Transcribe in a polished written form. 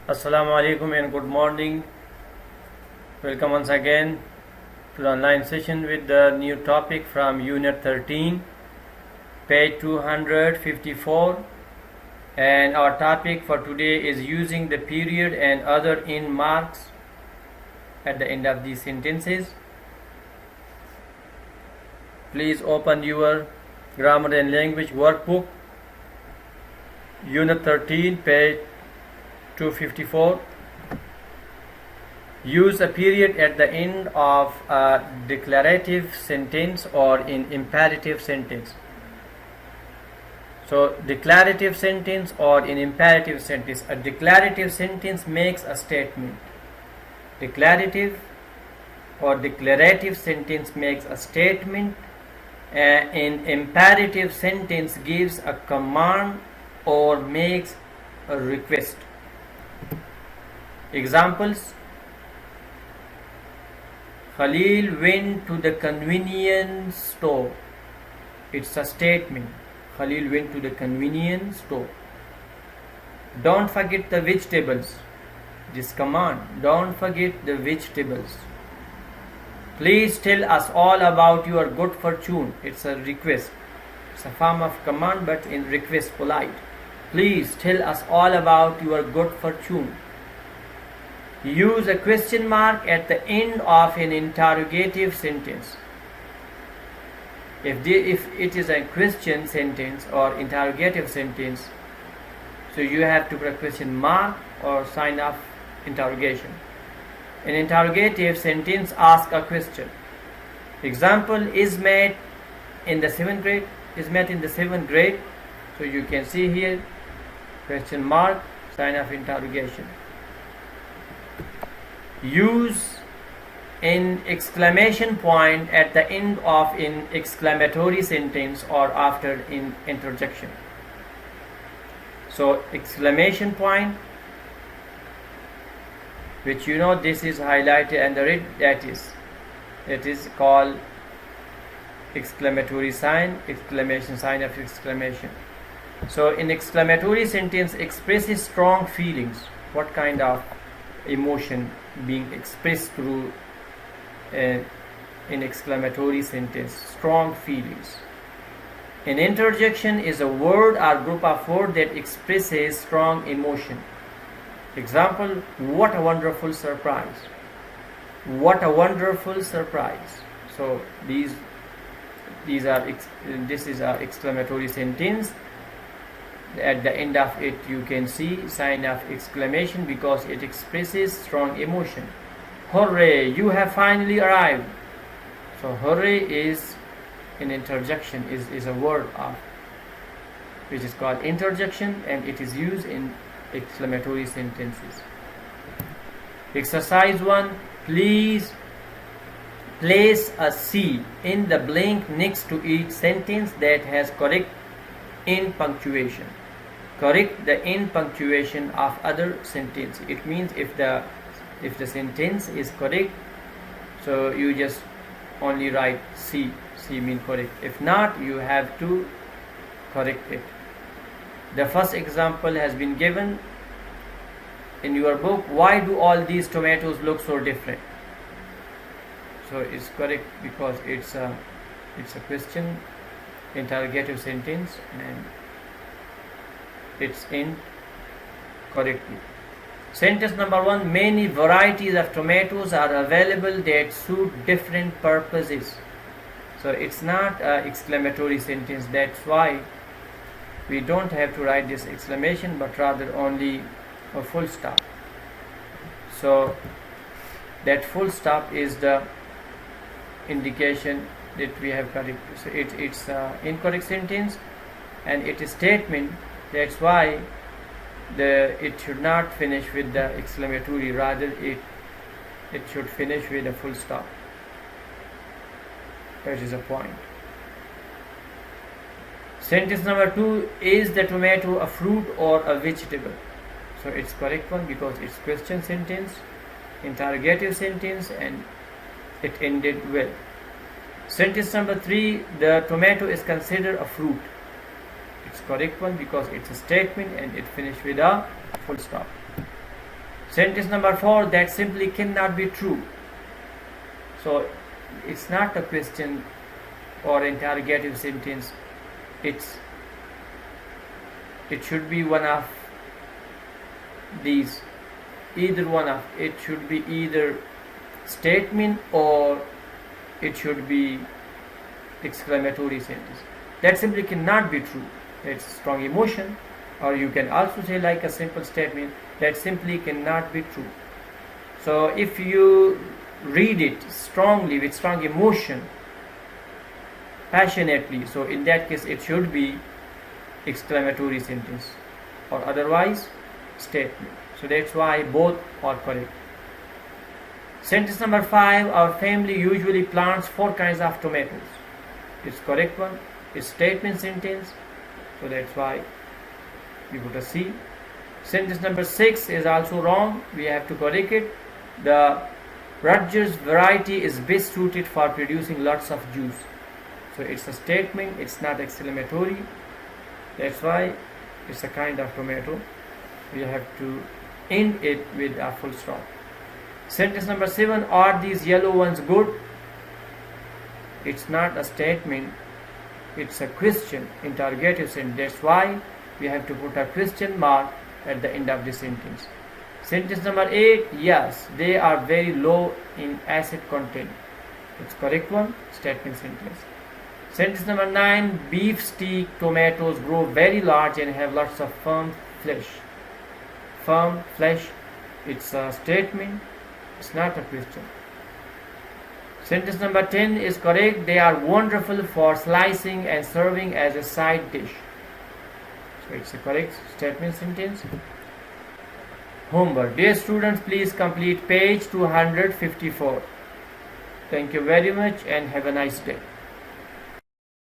Assalamu alaikum and good morning. Welcome once again to the online session with the new topic from Unit 13, page 254. And our topic for today is using the period and other in marks at the end of these sentences. Please open your grammar and language workbook, Unit 13, page 254. Use a period at the end of a declarative sentence or in imperative sentence. So, declarative sentence or in imperative sentence. A declarative sentence makes a statement. Declarative or declarative sentence makes a statement. An imperative sentence gives a command or makes a request. Examples: Khalil went to the convenience store. It's a statement. Khalil went to the convenience store. Don't forget the vegetables. This command. Don't forget the vegetables. Please tell us all about your good fortune. It's a request. It's a form of command but in request, polite. Please tell us all about your good fortune. Use a question mark at the end of an interrogative sentence. If it is a question sentence or interrogative sentence, so you have to put a question mark or sign of interrogation. An interrogative sentence asks a question. Example: is met in the 7th grade. Is met in the 7th grade. So you can see here question mark, sign of interrogation. Use an exclamation point at the end of an exclamatory sentence or after an interjection. So exclamation point, which you know this is highlighted and the red, that is called exclamatory sign, exclamation, sign of exclamation. So an exclamatory sentence expresses strong feelings. What kind of emotion being expressed through an exclamatory sentence? Strong feelings. An interjection is a word or group of words that expresses strong emotion. Example: what a wonderful surprise. What a wonderful surprise. So this is an exclamatory sentence. At the end of it you can see sign of exclamation because it expresses strong emotion. Hooray, you have finally arrived. So hooray is an interjection, is a word of which is called interjection, and it is used in exclamatory sentences. Exercise 1. Please place a C in the blank next to each sentence that has correct in punctuation. Correct the in punctuation of other sentence. It means if the sentence is correct, so you just only write C. C means correct. If not, you have to correct it. The first example has been given in your book. Why do all these tomatoes look so different? So it's correct because it's a question, interrogative sentence, and it's in correctly. Sentence number 1. Many varieties of tomatoes are available that suit different purposes. So it's not an exclamatory sentence. That's why we don't have to write this exclamation, but rather only a full stop. So that full stop is the indication that we have correct. So it's incorrect sentence and it is statement. That's why it should not finish with the exclamatory, rather it should finish with a full stop. That is a point. Sentence number 2. Is the tomato a fruit or a vegetable? So it's correct one because it's question sentence, interrogative sentence, and it ended well. Sentence number 3. The tomato is considered a fruit. It's correct one because it's a statement and it finished with a full stop. Sentence number 4, that simply cannot be true. So it's not a question or interrogative sentence. It should be one of these. Either one of it should be either statement or it should be exclamatory sentence. That simply cannot be true. It's strong emotion. Or you can also say like a simple statement, that simply cannot be true. So if you read it strongly with strong emotion, passionately, so in that case it should be exclamatory sentence or otherwise statement. So that's why both are correct. Sentence number 5, our family usually plants 4 kinds of tomatoes. It's correct one. It's statement sentence. So that's why we put a C. Sentence number 6 is also wrong. We have to correct it. The Rutgers variety is best suited for producing lots of juice. So it's a statement, it's not exclamatory. That's why it's a kind of tomato. We have to end it with a full stop. Sentence number 7, are these yellow ones good? It's not a statement, it's a question, interrogative sentence. That's why we have to put a question mark at the end of the sentence. Sentence number 8, yes, they are very low in acid content. It's correct one, statement sentence. Sentence number 9, beef steak tomatoes grow very large and have lots of firm flesh. Firm flesh, it's a statement, it's not a question. Sentence number 10 is correct, they are wonderful for slicing and serving as a side dish. So it's a correct statement sentence. Homework. Dear students, please complete page 254. Thank you very much and have a nice day.